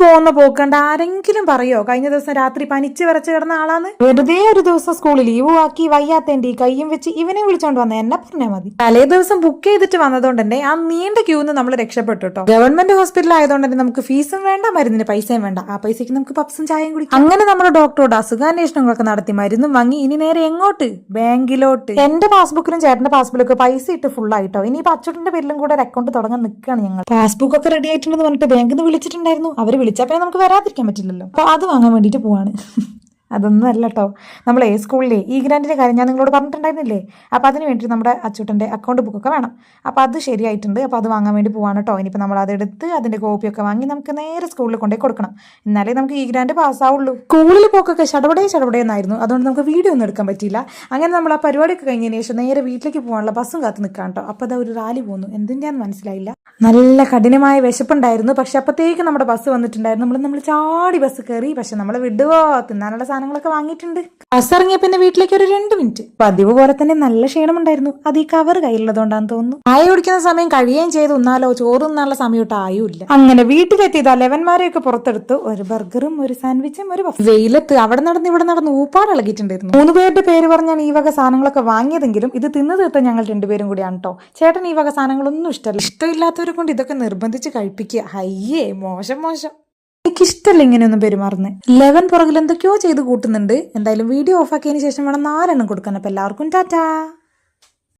പോകുന്ന പോക്കണ്ട ആരെങ്കിലും പറയോ കഴിഞ്ഞ ദിവസം രാത്രി പനിച്ച് വിറച്ച് കിടന്ന ആളാന്ന്? വെറുതെ ഒരു ദിവസം സ്കൂളിൽ ലീവ് ആക്കി വയ്യാത്തേണ്ടി കയ്യും വെച്ച് ഇവനെ വിളിച്ചോണ്ട് വന്ന എന്നെ പറഞ്ഞാൽ മതി. തലേ ദിവസം ബുക്ക് ചെയ്തിട്ട് വന്നതുകൊണ്ട് തന്നെ ആ നീണ്ട ക്യൂന്ന് നമ്മൾ രക്ഷപ്പെട്ടു കേട്ടോ. ഗവൺമെന്റ് ഹോസ്പിറ്റൽ ആയതുകൊണ്ട് തന്നെ നമുക്ക് ഫീസും വേണ്ട, മരുന്നിന് പൈസയും വേണ്ട. ആ പൈസക്ക് നമുക്ക് പപ്സും ചായയും കുടിക്കാം. അങ്ങനെ നമ്മുടെ ഡോക്ടറോട് അസുഖാന്വേഷണങ്ങളൊക്കെ നടത്തി മരുന്നും വാങ്ങി ഇനി നേരെ എങ്ങോട്ട്? ബാങ്കിലോട്ട്. എന്റെ പാസ്ബുക്കിലും ചേട്ടന്റെ പാസ്ബുക്കിലൊക്കെ പൈസ ഇട്ട് ഫുൾ ആയിട്ടോ. ഇനി അച്ചുട്ടന്റെ പേരിലും കൂടെ ഒരു അക്കൗണ്ട് തുടങ്ങാൻ നിൽക്കുകയാണ് ഞങ്ങൾ. പാസ്ബുക്ക് ഒക്കെ റെഡി ആയിട്ടുണ്ടെന്ന് പറഞ്ഞിട്ട് ബാങ്കിൽ നിന്ന് വിളിച്ചിട്ടുണ്ടായിരുന്നു. അവര് വിളിച്ചാൽ പിന്നെ നമുക്ക് വരാതിരിക്കാൻ പറ്റില്ലല്ലോ. അപ്പൊ അത് വാങ്ങാൻ വേണ്ടിട്ട് പോവാണ്. അതൊന്നും അല്ല കേട്ടോ, നമ്മളെ സ്കൂളിലെ ഈ ഗ്രാൻഡിന്റെ കാര്യം ഞാൻ നിങ്ങളോട് പറഞ്ഞിട്ടുണ്ടായിരുന്നില്ലേ? അപ്പോൾ അതിന് വേണ്ടി നമ്മുടെ അച്ചൂട്ടൻ്റെ അക്കൗണ്ട് ബുക്കൊക്കെ വേണം. അപ്പോൾ അത് ശരിയായിട്ടുണ്ട്. അപ്പോൾ അത് വാങ്ങാൻ വേണ്ടി പോവാണ് കേട്ടോ. ഇനിയിപ്പോൾ നമ്മൾ അതെടുത്ത് അതിൻ്റെ കോപ്പിയൊക്കെ വാങ്ങി നമുക്ക് നേരെ സ്കൂളിൽ കൊണ്ടുപോയി കൊടുക്കണം. എന്നാലേ നമുക്ക് ഈ ഗ്രാൻഡ് പാസ്സാവുള്ളൂ. സ്കൂളിൽ പോക്കൊക്കെ ചടപടയെന്നായിരുന്നു. അതുകൊണ്ട് നമുക്ക് വീഡിയോ ഒന്നും എടുക്കാൻ പറ്റിയില്ല. അങ്ങനെ നമ്മൾ ആ പരിപാടിയൊക്കെ കഴിഞ്ഞതിന് ശേഷം നേരെ വീട്ടിലേക്ക് പോകാനുള്ള ബസ്സും കാത്ത് നിൽക്കാം കേട്ടോ. അപ്പോൾ അതാ ഒരു റാലി പോകുന്നു. എന്തിൻ്റെയാന്ന് മനസ്സിലായില്ല. നല്ല കഠിനമായ വിശപ്പുണ്ടായിരുന്നു. പക്ഷെ അപ്പോഴത്തേക്ക് നമ്മുടെ ബസ് വന്നിട്ടുണ്ടായിരുന്നു. നമ്മൾ ചാടി ബസ് കയറി. പക്ഷെ നമ്മൾ വിടുവോ? തിന്നാനുള്ള സാധനങ്ങളൊക്കെ വാങ്ങിയിട്ടുണ്ട്. ബസ് ഇറങ്ങിയ പിന്നെ വീട്ടിലേക്ക് ഒരു 2 മിനിറ്റ്. പതിവ് പോലെ തന്നെ നല്ല ക്ഷീണമുണ്ടായിരുന്നു. അത് ഈ കവർ കയ്യിലുള്ളതുകൊണ്ടാന്ന് തോന്നുന്നു. ചായ കുടിക്കുന്ന സമയം കഴിയുകയും ചെയ്ത് ഉന്നാലോ ചോറ് തിന്നാനുള്ള സമയത്ത് ആയുമില്ല. അങ്ങനെ വീട്ടിലെത്തിയത് 11മാരെയൊക്കെ പുറത്തെടുത്തു. ഒരു ബർഗറും ഒരു സാൻഡ്വിച്ചും ഒരു വെയിലത്ത് അവിടെ നടന്ന് ഇവിടെ നടന്ന് ഊപ്പാട് ഇളകിയിട്ടുണ്ടായിരുന്നു. 3 പേരുടെ പേര് പറഞ്ഞാണ് ഈ വക സാധനങ്ങളൊക്കെ വാങ്ങിയതെങ്കിലും ഇത് തിന്നു തീർത്ത ഞങ്ങൾ 2 പേരും കൂടിയാണ് കേട്ടോ. ചേട്ടൻ ഈ വക സാധനങ്ങളൊന്നും ഇഷ്ടമല്ല. ഇഷ്ടമില്ലാത്തവരെ കൊണ്ട് ഇതൊക്കെ നിർബന്ധിച്ച് കഴിപ്പിക്കുക. അയ്യേ, മോശം. എനിക്കിഷ്ടമല്ല ഇങ്ങനെയൊന്നും പെരുമാറുന്നത്. 11 പുറകിൽ എന്തൊക്കെയോ ചെയ്ത് കൂട്ടുന്നുണ്ട്. എന്തായാലും വീഡിയോ ഓഫാക്കിയതിന് ശേഷം വേണം 4 എണ്ണം കൊടുക്കാൻ. അപ്പം എല്ലാവർക്കും ടാറ്റാ.